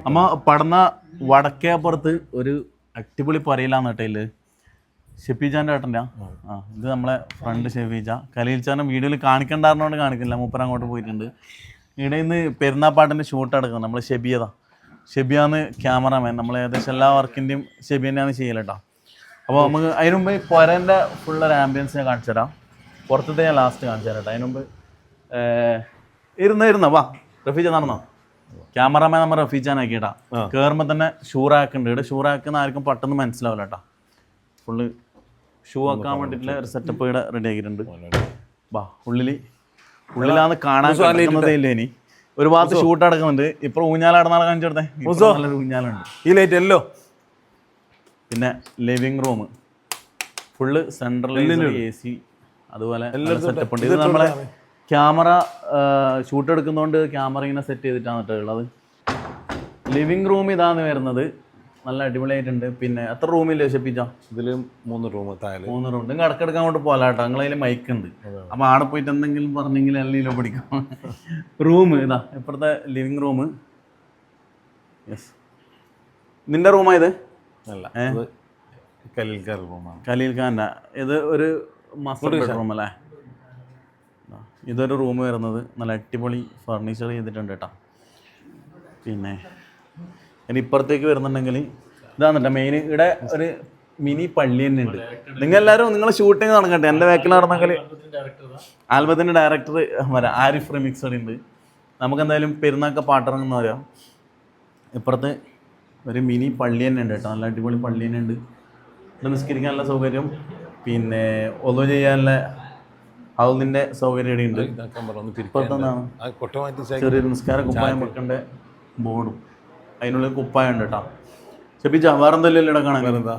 അമ്മ പടന്ന വടക്കേപ്പുറത്ത് ഒരു അടിപൊളി പറയിലാന്ന് കേട്ടയില് ഷെഫീജാൻ്റെ ഏട്ടൻ്റെ ഇത് നമ്മളെ ഫ്രണ്ട് ഷെഫീജ കലീൽച്ചാനും വീഡിയോയിൽ കാണിക്കണ്ടായിരുന്നോണ്ട് കാണിക്കില്ല മൂപ്പര അങ്ങോട്ട് പോയിട്ടുണ്ട്. ഇവിടെ നിന്ന് പെരുന്നാപ്പാട്ടിൻ്റെ ഷൂട്ട് എടുക്കുന്നത് നമ്മൾ ഷെബിയാന്ന് ക്യാമറാമാൻ. നമ്മൾ ഏകദേശം എല്ലാ വർക്കിൻ്റെയും ഷെബി തന്നെയാണ് ചെയ്യലേട്ടോ. അപ്പോൾ നമുക്ക് അതിന് മുമ്പ് ഈ പൊരേൻ്റെ ഫുള്ളൊരു ആംബിയൻസ് ഞാൻ കാണിച്ചു തരാം. പുറത്തത്തെ ഞാൻ ലാസ്റ്റ് കാണിച്ചു തരാം കേട്ടോ. അതിന് മുമ്പ് ഇരുന്നോ വാ റഫീജ നടന്നോ. ക്യാമറാമാൻ നമ്മൾ റഫീജാനാക്കിയിട്ടാ. കയറുമ്പോൾ തന്നെ ഷൂ റാക്ക് ഉണ്ട്. ഇവിടെ ഷൂ റാക്കുന്ന ആർക്കും പെട്ടെന്ന് മനസ്സിലാവില്ല കേട്ടോ. ഫുള്ള് ഷൂ വെക്കാൻ വേണ്ടിയിട്ടുള്ള ഒരു സെറ്റപ്പ് ഇവിടെ റെഡി ആക്കിയിട്ടുണ്ട്. വാ ഉള്ളിലാന്ന് കാണാൻ സാധിക്കുന്നതേ ഇല്ല. ഇനി ഒരു ഭാഗത്ത് ഷൂട്ട് അടക്കുന്നുണ്ട്. ഇപ്പൊ ഊഞ്ഞാലാടുന്നാളെ കാണിച്ചെടുത്തേ നല്ലൊരു ഊഞ്ഞാലുണ്ട്. ഈ ലൈറ്റ് എല്ലോ. പിന്നെ living room full central AC അതുപോലെ സെറ്റപ്പ് ഉണ്ട്. ഇത് നമ്മളെ ക്യാമറ ഷൂട്ട് എടുക്കുന്നതുകൊണ്ട് ക്യാമറ ഇങ്ങനെ സെറ്റ് ചെയ്തിട്ടാണ് കേട്ടോ ഉള്ളത്. ലിവിങ് റൂം ഇതാണ് വരുന്നത്. നല്ല അടിപൊളിയായിട്ടുണ്ട്. പിന്നെ എത്ര റൂമില്ലേ ഷെപ്പിച്ച? ഇതിൽ 3 റൂം. 3 റൂം. നിങ്ങൾ ഇടക്കിടക്ക് അങ്ങോട്ട് പോകാം കേട്ടോ. നിങ്ങളതിൽ മൈക്ക് ഉണ്ട്. അപ്പോൾ ആടെ പോയിട്ട് എന്തെങ്കിലും പറഞ്ഞെങ്കിൽ എല്ലാം പിടിക്കാം. റൂം ഇതാ ഇപ്പുറത്തെ ലിവിങ് റൂം. യെസ്, നിന്റെ റൂമായത് അല്ല, ഖലീൽ ഖാൻ്റെ. ഇത് ഒരു മാസ്റ്റർ ബെഡ്റൂം അല്ലേ? ഇതൊരു റൂം വരുന്നത് നല്ല അടിപൊളി ഫർണിച്ചർ ചെയ്തിട്ടുണ്ട് കേട്ടോ. പിന്നെ ഇനി ഇപ്പുറത്തേക്ക് വരുന്നുണ്ടെങ്കിൽ ഇതാണ് കേട്ടോ മെയിൻ. ഇവിടെ ഒരു മിനി പള്ളി തന്നെ ഉണ്ട്. നിങ്ങൾ ഷൂട്ടിങ് നടക്കട്ടെ. എൻ്റെ ബാക്കിൽ നടന്നെങ്കിൽ ആൽബത്തിൻ്റെ ഡയറക്ടർ വരാം, ആരിഫ് റിമിക്സ് ഉണ്ട്. നമുക്കെന്തായാലും പെരുന്നാൾക്ക് പാട്ടിറങ്ങുന്ന പറയാം. ഇപ്പുറത്ത് ഒരു മിനി പള്ളി തന്നെ ഉണ്ട് കേട്ടോ. നല്ല അടിപൊളി പള്ളി തന്നെ ഉണ്ട്. ഇവിടെ നിസ്കരിക്കാനുള്ള സൗകര്യം, പിന്നെ ഒന്നു ചെയ്യാനുള്ള ഹൗലിൻ്റെ സൗകര്യം ഇവിടെ ഉണ്ട്. ഇപ്പുറത്തെന്താണ് ചെറിയൊരു നിസ്കാര കുപ്പായം വെക്കേണ്ട ബോർഡും അതിനുള്ളിൽ കുപ്പായം ഉണ്ട് കേട്ടോ. ഷെപ്പിച്ച വേറെ എന്തെല്ലാം ഇവിടെ കാണാൻ എന്താ?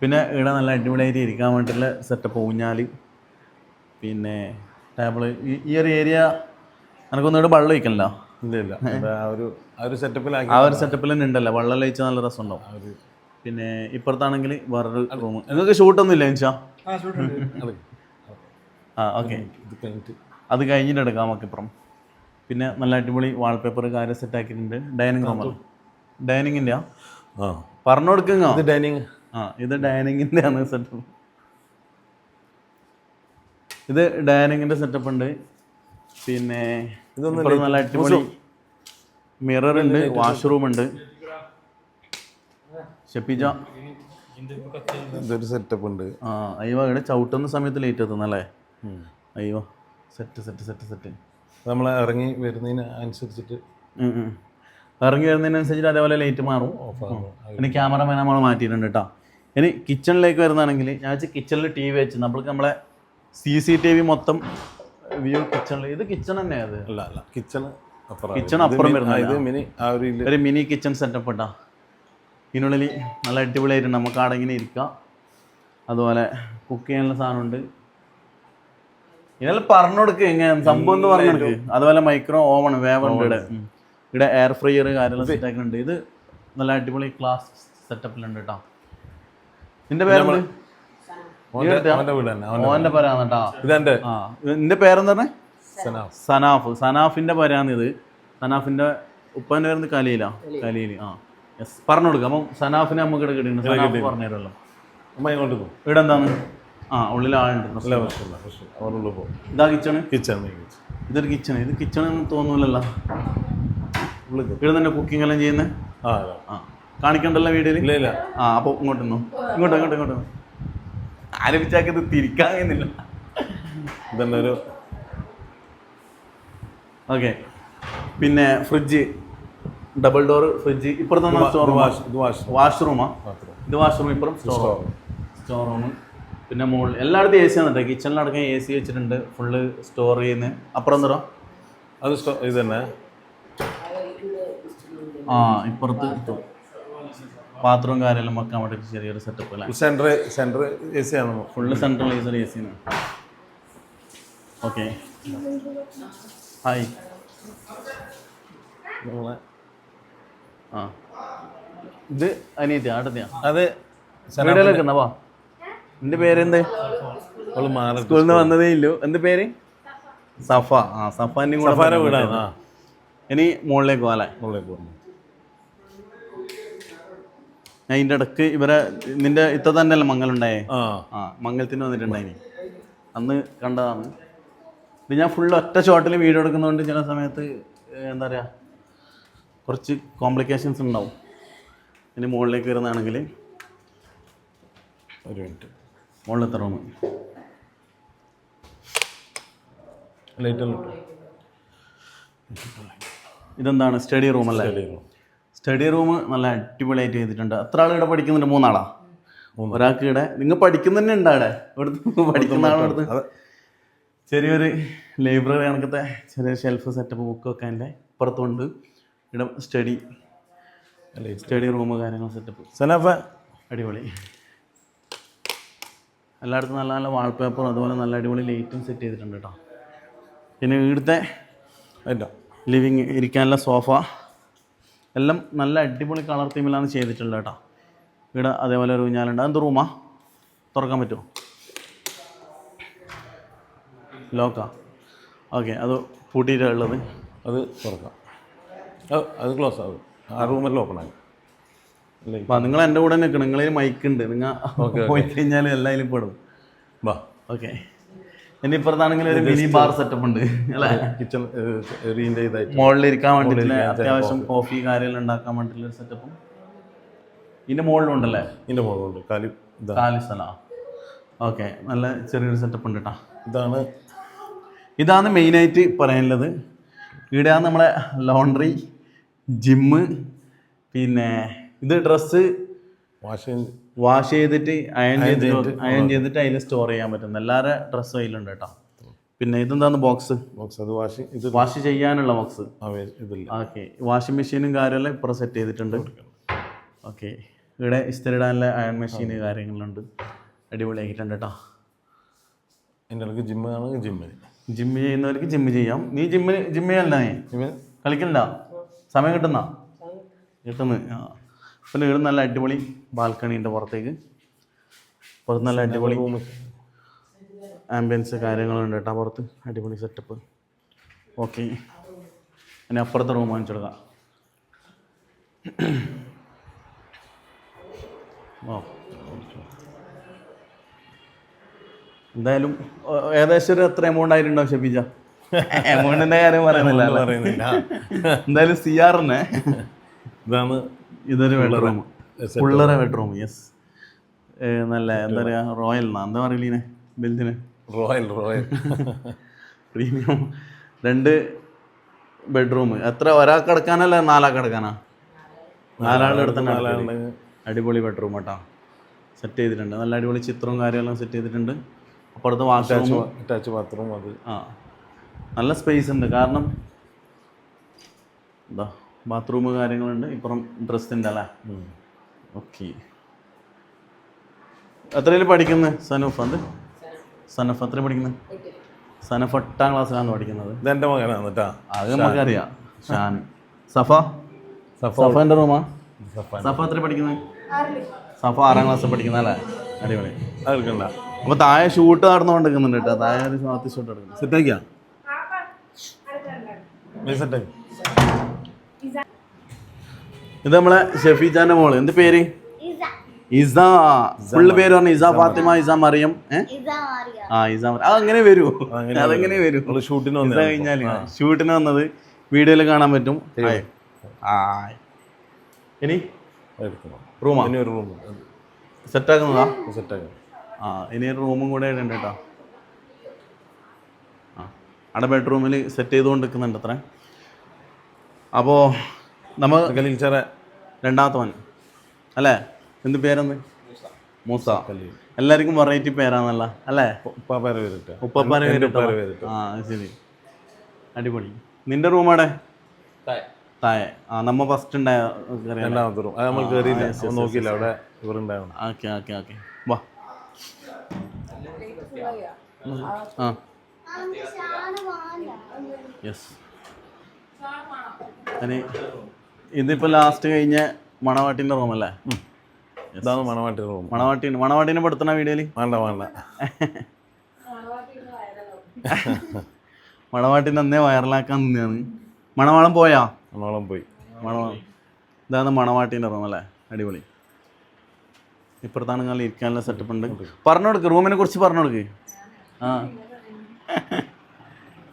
പിന്നെ ഇവിടെ നല്ല അടിപൊളിയായിട്ട് ഇരിക്കാൻ വേണ്ടിയിട്ടുള്ള സെറ്റപ്പ്, ഊഞ്ഞാൽ, പിന്നെ ടേബിള്. ഈ ഒരു ഏരിയ എനിക്കൊന്നും ഇവിടെ വെള്ളം ഒഴിക്കണില്ല. ഇല്ല ആ ഒരു സെറ്റപ്പിൽ തന്നെ ഉണ്ടല്ലോ. വെള്ളം ഒഴിച്ചാൽ നല്ല രസമുണ്ടാവും. പിന്നെ ഇപ്പുറത്താണെങ്കിൽ വേറൊരു റൂം. നിങ്ങൾക്ക് ഷൂട്ടൊന്നും ഇല്ല എനിച്ചാ? ഓക്കെ, അത് കഴിഞ്ഞിട്ട് എടുക്കാം നമുക്കിപ്പുറം. പിന്നെ നല്ല അടിപൊളി വാൾപേപ്പർ കാര്യം സെറ്റ് ആക്കിയിട്ടുണ്ട്. ഡൈനിങ് റൂമല്ല, ഡൈനിങ്ങിൻ്റെ പറഞ്ഞു കൊടുക്കുക. ഇത് ഡൈനിങ്ങിൻ്റെ ആണ് സെറ്റപ്പ്. ഇത് ഡൈനിങ്ങിൻ്റെ സെറ്റപ്പ് ഉണ്ട്. പിന്നെ ഇതൊന്നും നല്ല അടിപൊളി മിറർ ഉണ്ട്, വാഷ്റൂം ഉണ്ട്. ഷെപ്പിജ ഇതൊരു സെറ്റപ്പ് ഉണ്ട്. അയ്യോ ഇവിടെ ചവിട്ടുന്ന സമയത്ത് ലേറ്റ് എത്തുന്നല്ലേ? അയ്യോ സെറ്റ് നമ്മൾ ഇറങ്ങി വരുന്നതിനനുസരിച്ചിട്ട് അതേപോലെ ലൈറ്റ് മാറും. ഇനി ക്യാമറമാൻ നമ്മൾ മാറ്റിയിട്ടുണ്ട് കേട്ടോ. ഇനി കിച്ചണിലേക്ക് വരുന്നതാണെങ്കിൽ ഞാൻ വെച്ചാൽ കിച്ചണിൽ TV വെച്ച് നമ്മളെ CCTV മൊത്തം വ്യൂ കിച്ചണിൽ. ഇത് കിച്ചൺ തന്നെയാണ്. അല്ല കിച്ചൺ അപ്പുറം വരുന്നത് ഒരു മിനി കിച്ചൺ സെറ്റപ്പ് കേട്ടോ. ഇതിനുള്ളിൽ നല്ല അടിപൊളിയായിട്ടുണ്ട്. നമുക്ക് അവിടെ ഇങ്ങനെ ഇരിക്കാം. അതുപോലെ കുക്ക് ചെയ്യാനുള്ള സാധനമുണ്ട്. ഇതെല്ലാം പറഞ്ഞു കൊടുക്കുക എങ്ങനെ സംഭവം എന്ന് പറഞ്ഞു കൊടുക്കുക. അതുപോലെ മൈക്രോ ഓവൺ വേവുണ്ട്. ഇവിടെ എയർ ഫ്രയർ കാര്യങ്ങൾ സെറ്റാക്കുന്നുണ്ട്. ഇത് നല്ല അടിപൊളി ക്ലാസ് സെറ്റപ്പിലുണ്ട് കേട്ടോ. നിന്റെ പേരെന്ത്? ഓന്റെ പേരാണ് കേട്ടോ. നിന്റെ പേരെന്താ പറഞ്ഞേ? സനാഫിന്റെ പേരാണിത്. സനാഫിന്റെ ഉപ്പാന്റെ പേരുന്ന് കലീൽ. യെസ്, പറഞ്ഞു കൊടുക്കാം. അപ്പം സനാഫിനെ നമുക്ക് ഇവിടെ കിട്ടിയിട്ടുണ്ട്. സനാഫ് പറഞ്ഞു തരുമല്ലോ. ഇവിടെ എന്താണ്? ഉള്ളിൽ ആളുണ്ട്. ഇതാ കിച്ചണ്. ഇതൊരു കിച്ചണ്. ഇത് കിച്ചണെന്ന് തോന്നൂലല്ലോ. ഇവിടെ തന്നെ കുക്കിംഗ് എല്ലാം ചെയ്യുന്നത്. കാണിക്കണ്ടല്ലോ വീഡിയോയിൽ. അപ്പോൾ ഇങ്ങോട്ടോ ആലപിച്ചാക്കി ഇത് തിരിക്കാൻ കഴിയുന്നില്ല. ഇതന്നെ ഒരു ഓക്കെ. പിന്നെ ഫ്രിഡ്ജ്, ഡബിൾ ഡോർ ഫ്രിഡ്ജ്. ഇപ്പുറത്തെ വാഷ്റൂമാ. ഇത് വാഷ്റൂം, ഇപ്പുറം സ്റ്റോർ റൂം. പിന്നെ മുകളിൽ എല്ലായിടത്തും AC ആണ് കേട്ടോ. കിച്ചണിലടക്കം AC വെച്ചിട്ടുണ്ട്. ഫുള്ള് സ്റ്റോർ ചെയ്യുന്നത്. അപ്പുറം തരാം അത് ഇത് തന്നെ. ഇപ്പുറത്ത് പാത്രവും കാര്യമെല്ലാം വെക്കാൻ വേണ്ടി ചെറിയൊരു സെറ്റപ്പ് അല്ലേ? സെൻട്രൽ AC ആണ്. ഫുള്ള് സെൻട്രലൈസർ AC ആണ്. Okay, hi. ഇത് അനിയത്തിയാ അടുത്തയാ? അത് വീഡിയോയിലേക്ക് എന്നാ. നിന്റെ പേരെന്ത്? സ്കൂളിൽ നിന്ന് വന്നതേ ഇല്ലു. എന്ത് പേര്? സഫ. സഫാൻ്റെ കൂടെ വീടാണ്. ഇനി മുകളിലേക്ക് പോകാം അല്ലേ? മുകളിലേക്ക് പോകുന്നു. ഞാൻ ഇതിൻ്റെ ഇടയ്ക്ക് ഇവരെ നിന്റെ ഇത്ത തന്നെയല്ലേ മംഗലുണ്ടായേ? മംഗലത്തിന് വന്നിട്ടുണ്ടായിനി, അന്ന് കണ്ടതാണ് ഇത്. ഞാൻ ഫുൾ ഒറ്റ ഷോട്ടിൽ വീഡിയോ എടുക്കുന്നതുകൊണ്ട് ചില സമയത്ത് എന്താ പറയുക കുറച്ച് കോംപ്ലിക്കേഷൻസ് ഉണ്ടാവും. ഇനി മുകളിലേക്ക് വരുന്നതാണെങ്കിൽ ഒരു മിനിറ്റ്. മുകളിലത്തെ റൂം ലൈറ്റെല്ലാം ഇതെന്താണ്? സ്റ്റഡി റൂം അല്ലേ? സ്റ്റഡി റൂം നല്ല അടിപൊളിയായിട്ട് ചെയ്തിട്ടുണ്ട്. എത്ര ആൾ ഇവിടെ പഠിക്കുന്നുണ്ട്? 3 ആളാ? ഒരാൾക്ക് ഇവിടെ. നിങ്ങൾ പഠിക്കുന്ന തന്നെ ഉണ്ട് അവിടെ? ഇവിടുത്തെ പഠിക്കുന്ന ആളെടുത്ത് ചെറിയൊരു ലൈബ്രറി കണക്കത്തെ ചെറിയ ഷെൽഫ് സെറ്റപ്പ് ബുക്കൊക്കെ അതിൻ്റെ പുറത്തുണ്ട്. ഇവിടെ സ്റ്റഡി റൂം കാര്യങ്ങൾ സെറ്റപ്പ് സനഫ അടിപൊളി. എല്ലായിടത്തും നല്ല നല്ല വാൾപേപ്പറും അതുപോലെ നല്ല അടിപൊളി ലൈറ്റും സെറ്റ് ചെയ്തിട്ടുണ്ട് കേട്ടോ. പിന്നെ ഇവിടുത്തെ ലിവിങ് ഇരിക്കാനുള്ള സോഫ എല്ലാം നല്ല അടിപൊളി കളർ തീമിലാണ് ചെയ്തിട്ടുള്ളത് കേട്ടോ. ഇവിടെ അതേപോലെ ഒരു ഊഞ്ഞാലുണ്ട്. അതെന്ത് റൂമാ? തുറക്കാൻ പറ്റുമോ? ലോക്കാ? ഓക്കെ, അത് പൂട്ടിയിട്ടാണ് ഉള്ളത്. അത് തുറക്കാം. അത് ക്ലോസ് ആകും. ആ റൂമെല്ലാം ഓപ്പൺ ആകും. അപ്പം നിങ്ങൾ എൻ്റെ കൂടെ നിൽക്കണം. നിങ്ങളതിൽ മൈക്കുണ്ട്. നിങ്ങൾ പോയി കഴിഞ്ഞാൽ എല്ലാതിലും പെടും. വാ. ഓക്കെ. എൻ്റെ ഇപ്പുറത്താണെങ്കിൽ ഒരു മിനി ബാർ സെറ്റപ്പ് ഉണ്ട് അല്ലേ? കിച്ചൺ മുകളിലിരിക്കാൻ വേണ്ടിയിട്ടുള്ള അത്യാവശ്യം കോഫി കാര്യമെല്ലാം ഉണ്ടാക്കാൻ വേണ്ടിയിട്ടുള്ള സെറ്റപ്പും ഇതിൻ്റെ മുകളിലുണ്ടല്ലേ? ഇതിൻ്റെ മുകളിലുണ്ട്. കാലി സ്ഥലമാണ്. ഓക്കെ, നല്ല ചെറിയൊരു സെറ്റപ്പ് ഉണ്ട് കേട്ടോ. ഇതാണ് മെയിനായിട്ട് പറയാനുള്ളത്. ഇവിടെയാണ് നമ്മളെ ലോണ്ടറി, ജിമ്മ്, പിന്നെ ഇത് ഡ്രസ്സ് വാഷ് ചെയ്തിട്ട് അയൺ ചെയ്തിട്ട് അതിൽ സ്റ്റോർ ചെയ്യാൻ പറ്റുന്ന എല്ലാവരുടെ ഡ്രസ്സും അതിലുണ്ട് കേട്ടോ. പിന്നെ ഇതെന്താണ്? ബോക്സ് അത് വാഷ് ചെയ്യാനുള്ള ബോക്സ്. ഓക്കെ, വാഷിംഗ് മെഷീനും കാര്യമെല്ലാം ഇപ്പുറം സെറ്റ് ചെയ്തിട്ടുണ്ട്. ഓക്കെ, ഇവിടെ ഇസ്തിരിടാനുള്ള അയൺ മെഷീൻ കാര്യങ്ങളുണ്ട്. അടിപൊളിയാക്കിയിട്ടുണ്ട് കേട്ടോ. എൻ്റെ ഇടയ്ക്ക് ജിമ്മ് ആണെങ്കിൽ ജിമ്മ് ചെയ്യുന്നവർക്ക് ജിമ്മ് ചെയ്യാം. നീ ജിമ്മ് ചെയ്യണ്ട? നീ കളിക്കണ്ട? സമയം കിട്ടുന്ന? പിന്നെ ഇവിടെ നല്ല അടിപൊളി ബാൽക്കണി ഉണ്ട് പുറത്തേക്ക്. പുറത്ത് നല്ല അടിപൊളി ആംബിയൻസ് കാര്യങ്ങളുണ്ട് കേട്ടോ. പുറത്ത് അടിപൊളി സെറ്റപ്പ്. ഓക്കെ, ഇനി അപ്പുറത്തെ റൂം വാങ്ങിച്ചെടുക്കാം. എന്തായാലും ഏകദേശം ഒരു എത്ര എമൗണ്ട് ആയിട്ടുണ്ടാവും ഷെബീജ? എമൗണ്ടിൻ്റെ കാര്യം പറയുന്നില്ല. എന്തായാലും സിആറിനെ ഇതൊരു ബെഡ്റൂം, ഫുള്ളറ ബെഡ്റൂം. യെസ്, നല്ല എന്താ പറയുക, റോയൽ എന്നാ എന്താ പറയില്ലേ ബെൽറ്റിന്? Royal premium 2 bedroom. എത്ര ഒരാൾക്ക് കിടക്കാനല്ല 4 ആൾക്ക് കിടക്കാനാ? 4 ആളുടെ അടുത്ത് അടിപൊളി ബെഡ്റൂം കേട്ടോ. സെറ്റ് ചെയ്തിട്ടുണ്ട്. നല്ല അടിപൊളി ചിത്രവും കാര്യമെല്ലാം സെറ്റ് ചെയ്തിട്ടുണ്ട്. അപ്പുറത്ത് അറ്റാച്ച് ബാത്റൂം. അത് നല്ല സ്പേസ് ഉണ്ട്. കാരണം എന്താ ബാത്റൂം കാര്യങ്ങളുണ്ട്. ഇപ്പുറം ഡ്രസ്സിൻ്റെ അല്ലേ? ഓക്കെ. എത്രയിൽ പഠിക്കുന്നത് സനൂഫ്? സനഫ് എത്ര പഠിക്കുന്നത്? സനഫ് 8ാം ക്ലാസ്സിലാണ് പഠിക്കുന്നത്. ഇതെൻ്റെ മകനാണ് കേട്ടോ. അത് നമുക്കറിയാം. ഷാൻ. സഫൻ്റെ റൂമാ? സഫ എത്ര പഠിക്കുന്നത്? സഫ 6ാം ക്ലാസ്സിൽ പഠിക്കുന്ന അല്ലേ? അടിപൊളി. അതെടുക്കണ്ട. അപ്പോൾ താഴെ ഷൂട്ട് നടന്നുകൊണ്ടിരിക്കുന്നുണ്ട് കേട്ടോ. താഴെ ഒരു ഭാഗത്ത് ഷൂട്ട് എടുക്കുന്നത്. സെറ്റാക്കിയാ? ഇത് നമ്മളെ ഷെഫീജാന്റെ മോള്. എന്ത് പേര്? ഇസ. ഫുള്ള് പേര് പറഞ്ഞു ഇസ ഫാത്തിമ, ഇസ മറിയം. ഇസ അതങ്ങനെ വരൂ? അതെങ്ങനെ വരും? കഴിഞ്ഞാല് ഷൂട്ടിന് വന്നത് വീഡിയോയിൽ കാണാൻ പറ്റും. ഇനി റൂമാ സെറ്റാക്കുന്നതാ? ഇനി ഒരു റൂമും കൂടെ ഉണ്ട് കേട്ടോ. അവിടെ ബെഡ്റൂമിൽ സെറ്റ് ചെയ്തുകൊണ്ടിരിക്കുന്നുണ്ട് അത്ര. അപ്പോൾ നമ്മൾ രണ്ടാമത്തെ മോൻ അല്ലേ? എന്ത് പേരെന്ന്? മൂസ. എല്ലാവർക്കും വെറൈറ്റി പേരാണല്ല അല്ലേ? ഉപ്പാപ്പാരെ പേരിട്ട്. ശരി, അടിപൊളി. നിന്റെ റൂമാടെ താഴെ? നമ്മ ഫസ്റ്റ് ഉണ്ടായ രണ്ടാമത്തെ റൂം നമ്മൾ കയറിയില്ല, നോക്കിയില്ല. അവിടെ ഇവരുണ്ടായിരുന്നു. ഓക്കെ ഓക്കെ ഓക്കെ, വാ. യെസ്. ഇതിപ്പോൾ ലാസ്റ്റ് കഴിഞ്ഞ മണവാട്ടിൻ്റെ റൂമല്ലേ? ഇതാണ് മണവാട്ടി റൂം. മണവാട്ടിനെ പെടുത്തണ വീഡിയോയിൽ വേണ്ട മണവാട്ടിനെ അന്നേ വൈറലാക്കാൻ നിന്നാണ്. മണവാളം പോയാ? മണവാളം പോയി. ഇതാണ് മണവാട്ടീൻ്റെ റൂം അല്ലേ? അടിപൊളി. ഇപ്പുറത്താണ് നിങ്ങൾ ഇരിക്കാനുള്ള സെറ്റപ്പ് ഉണ്ട്. പറഞ്ഞു കൊടുക്ക്, റൂമിനെ കുറിച്ച് പറഞ്ഞു കൊടുക്ക്. ആ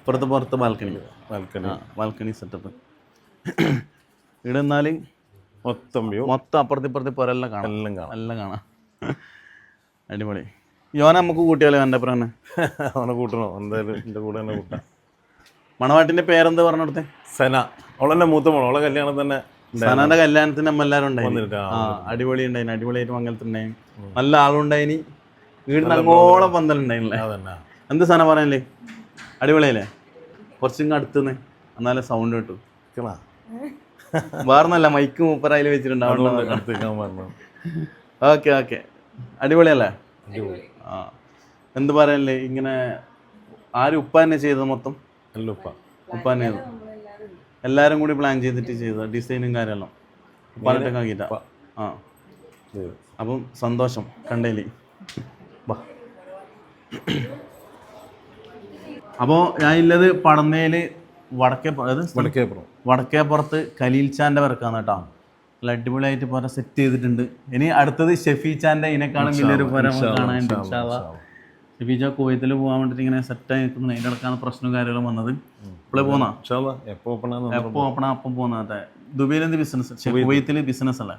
പുറത്ത് ബാൽക്കണി സെറ്റപ്പ്. ഇവിടെ എന്നാൽ മൊത്തം അപ്പുറത്ത് പുറെല്ലാം കാണാം. എല്ലാം കാണാം. അടിപൊളി. യോന നമുക്ക് കൂട്ടിയാലോ? എൻ്റെ അപ്പുറം തന്നെ അവനെ കൂട്ടണോ? എന്തായാലും എൻ്റെ കൂടെ തന്നെ കൂട്ടാം. മണവാട്ടിൻ്റെ പേരെന്ത് പറഞ്ഞു കൊടുത്തേ? സന. അവളെന്നെ മൂത്ത മോള്. അവളെ കല്യാണം തന്നെ, സനന്റെ കല്യാണത്തിന് നമ്മൾ എല്ലാവരും ഉണ്ടായി. അടിപൊളി ഉണ്ടായിന്, അടിപൊളിയായിട്ട് മംഗലത്തുണ്ടായി, നല്ല ആളുണ്ടായിന്, വീടിന് അങ്ങോളം പന്തലുണ്ടായില്ലേ? എന്ത് സന പറയാനല്ലേ? അടിപൊളിയല്ലേ? കുറച്ചും അടുത്തുനിന്ന് എന്നാലും സൗണ്ട് കിട്ടും. വേറൊന്നല്ല, മൈക്ക് മൂപ്പരായിൽ വെച്ചിട്ടുണ്ടാവും. ഓക്കെ അടിപൊളിയല്ലേ? ആ എന്ത് പറയാനല്ലേ? ഇങ്ങനെ ആരും ഉപ്പ തന്നെ ചെയ്തത്? മൊത്തം ഉപ്പ തന്നെ ചെയ്തു. എല്ലാവരും കൂടി പ്ലാൻ ചെയ്തിട്ട് ചെയ്തത്, ഡിസൈനും കാര്യമെല്ലാം ഉപ്പാനിട്ടൊക്കെ ആക്കിയിട്ടാ. ആ അപ്പം സന്തോഷം കണ്ടേലി. അപ്പോൾ ഞാൻ ഉള്ളത് പടന്നയിൽ വടക്കേപ്പുറത്ത് ഖലീൽ ചാൻ്റെ വർക്കാണ് കേട്ടോ. നല്ല അടിപൊളിയായിട്ട് പുര സെറ്റ് ചെയ്തിട്ടുണ്ട്. ഇനി അടുത്തത് ഷെഫി ചാൻ്റെ, ഇതിനെക്കാളും വലിയൊരു പുര കാണാനുണ്ട്. ഷെഫി ചാ കുവൈത്തിൽ പോകാൻ വേണ്ടിയിട്ട് ഇങ്ങനെ സെറ്റായി നിൽക്കുന്നത്. അതിൻ്റെ ഇടക്കാണ് പ്രശ്നവും കാര്യങ്ങളും വന്നത്. ഇപ്പോഴേ പോന്നാ എപ്പോൾ ഓപ്പണാ അപ്പം പോകുന്ന. അതെ. ദുബൈയിൽ എന്ത് ബിസിനസ്? കുവൈത്തിൽ ബിസിനസ് അല്ലേ?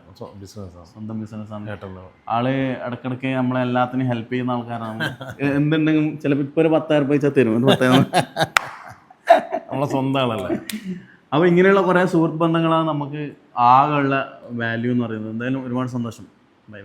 സ്വന്തം ബിസിനസ്സാണ്. ആള് ഇടക്കിടക്ക് നമ്മളെ എല്ലാത്തിനും ഹെൽപ്പ് ചെയ്യുന്ന ആൾക്കാരാണ്. എന്തുണ്ടെങ്കിലും ചിലപ്പോൾ ഇപ്പോൾ ഒരു 10,000 രൂപ വെച്ചാൽ തരും. 10,000 നമ്മളെ സ്വന്തം ആളല്ലേ. അപ്പോൾ ഇങ്ങനെയുള്ള കുറേ സുഹൃത്ത് ബന്ധങ്ങളാണ് നമുക്ക് ആകെയുള്ള വാല്യൂ എന്ന് പറയുന്നത്. എന്തായാലും ഒരുപാട് സന്തോഷം. ബൈ.